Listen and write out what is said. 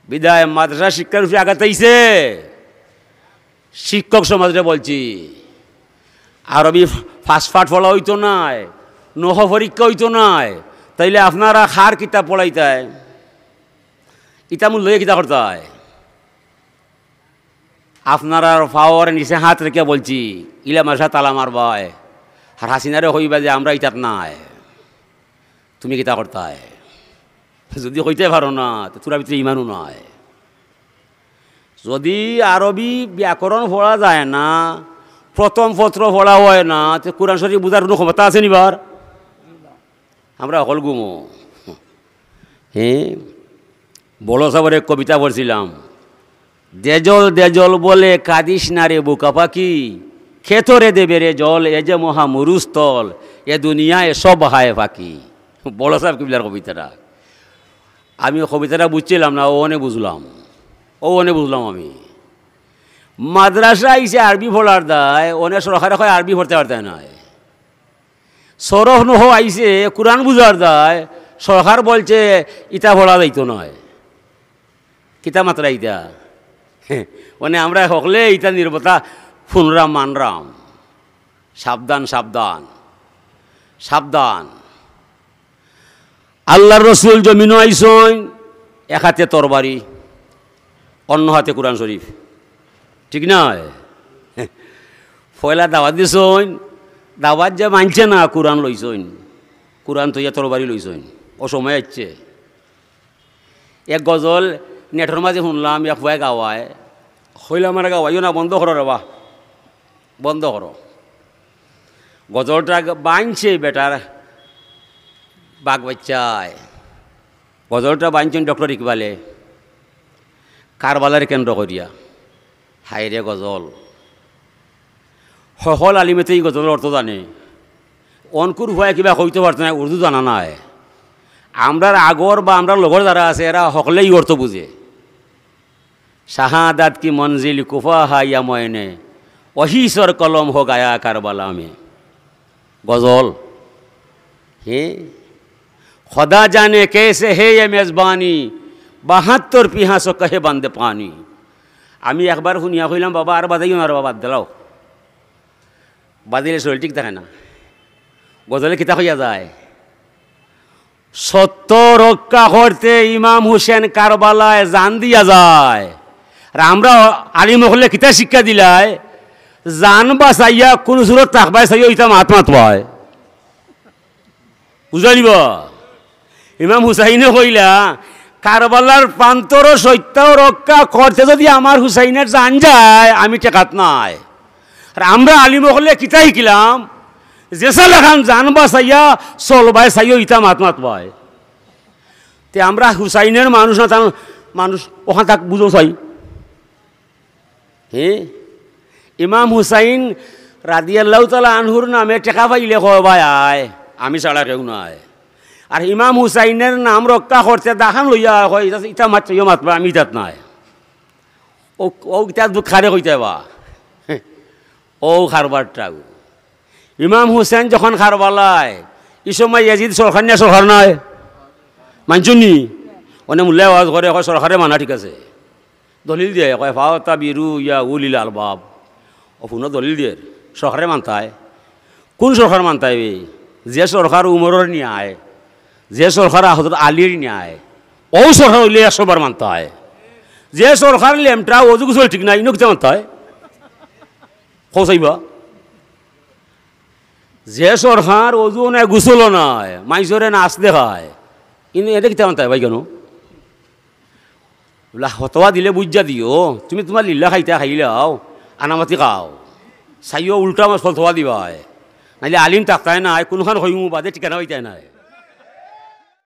বিদায় মাদ্রাসা শিক্ষার উপরে আঘাত আইছে। শিক্ষক সমাজে বলছি আরবি ফাস্টফাট পড়া হইতো নাই, নহ পরীক্ষা হইতো নাই, তাইলে আপনারা খার কিতাব পড়াইতায়, ইটা মূল লইয়া কিতা করতায়। আপনারা পাওয়ার নিচে হাত রেখে বলছি ইলা মাসা তালা মারবায়, আর হাসিনারে হইবা যে আমরা ইটাত নাই, তুমি কিতা করতায়। যদি হইতে পারো না তো তোরা ভিতরে ইমানও নয়। যদি আরবি ব্যাকরণ পড়া যায় না, প্রথম পত্র পড়া হয় না, তো কোরআন শরীফ বুঝার কোনো ক্ষমতা আছে নিবার? আমরা অকল গুমো। হ্যাঁ, বড় সাবর এক কবিতা পড়ছিলাম, দেজল দেজল বলে কাদিস না রে বোকা পাখি, খেতরে দেবে রে জল, এ যে মহা মরুস্থল, এ দুনিয়া এ সব হায় পাখি। বড় সাহেব কবিতার কবিতাটা আমি কবিতাটা বুঝছিলাম না, ও অনেক বুঝলাম, আমি মাদ্রাসা আইসে আরবি পড়ার দায়, অনেক সরকারে হয় আরবি পড়তে পারতে নয়। সরহ নহ আইসে কোরআন বুঝার দায়, সরকার বলছে ইটা পড়া যাইতো নয়, কিতা মাত্রা ইটা। মানে আমরা হকলে ইটা নির্বতা ফুনরাম মানরাম। সাবধান সাবধান সাবধান। আল্লাহর রসুল জমিন আইসন, এক হাতে তরবারি, অন্য হাতে কোরআন শরীফ, ঠিক নয়? পয়লা দাওয়াত দিছইন, দাওয়াত যে মানছে না কোরআন লইছইন, কোরআন তৈয়া তরবারি লইছইন। ও সময় আসছে এক গজল নেটের মাঝে শুনলাম, এক ভয়ে গাওয়ায়, হইলাম আমার গাওয়াইও না, বন্ধ করো রে, বাহ বন্ধ করো। গজলটা বাঁধছে বেটার বাঘ বাচ্চায়, গজলটা বাঁধছেন ডক্টর ইকবালে, কারবালার কেন্দ্র করিয়া। হাইরে গজল, সকল আলিমেতে এই গজলের অর্থ জানে, অনকুর ভয়ে কিবা কইতে পারত না, উর্দু জানা নাই। আমরার আগর বা আমরা লগর যারা আছে এরা সকলেই অর্থ বুঝে। শাহাদাত কি মঞ্জিল কুফা হাইয়া ময়নে, অহিসর কলম হো গায়া কারবালা মে। গজল। হে খোদা জানে কেসে হে এ মেজবানি, 72 পিহাসো কহে বান্দে পানি। আমি একবার শুনিয়া কইলাম, বাবা আর বাজাইও না, বাবা বাদ দিলাও, বাদিলে শরীর ঠিক থাকে না। গজলে কিতা হইয়া যায়, সত্য রক্ষা করতে ইমাম হুসেন কারবালায় জান দিয়া যায়। আর আমরা আলিম হলে কিতা শিক্ষা দিলায়, জান বাঁচাইয়া কোন সুরত তাকবাই চাইয়া ইতা মাত পায়, বুঝাইব। ইমাম হুসাইনে কইলা কারবালার প্রান্তর সত্য রক্ষা করতে যদি আমার হুসাইনের জান যায়, আমি টেকাত নাই। আর আমরা আলিম হলে কিতা শিখিলাম, যেসা লেখান জান বাঁচাইয়া চলবাই চাইয়া ইতা মাত পায়। তে আমরা হুসাইনের মানুষ না, তার মানুষ ওখান তাক বুঝো চাই। হ্যাঁ, ইমাম হুসাইন রাদিয়াল্লাহু তাআলা আনহুর নামে টেকা পাইলে কয় ভাই আয়, আমি ছাড়া কেউ নাই। আর ইমাম হুসাইনের নাম রক্ষা করতে দাখান লইয়া হয়, ইটা মাত্র মাতবা, আমি ইটাত নাই। ও ইটা দুঃখ খারে কইতে বা, ও খারবারটা। ইমাম হুসেন যখন খারবালায়, এই সময় ইয়াজিদ সরকার নিয়ে সরকার নয়, মানছুনি অনেক মূল্য আওয়াজ করে, কয় সরকারে মানা ঠিক আছে, দলিল দিয়ে কয় ফাওতা বিরু ইয়া উলিল আলবাব। ও পুনঃ দলিল দিয়ে সরকারে মানতায়। কোন সরকার মানতায়? যে সরকার উমরের ন্যায়, যে সরকার হযরত আলীর ন্যায়, ও সরকার হইলে 100 বার মানতে হয়। যে সরকার লেমটা অজু গুসল ঠিক নাই, ইনো কিতা মানতে হয় খোঁচাইবা। যে সরকার অজু নাই গুসল নাই, মাইজরে নাচ দেখায়, কিন্তু এটা কিতা মানতে হয় ভাই? কেন হতোয়া দিলে বুঝা দিও, তুমি তোমার লীলা খাইতে খাইলাও, আনামাতি খাও, চাইও উল্টা মাছ ফল থোয়া দিবা। নাইলে আলিম তাকায় নাই, কোনখান হইমু বাদে ঠিকানা হইতে নাই।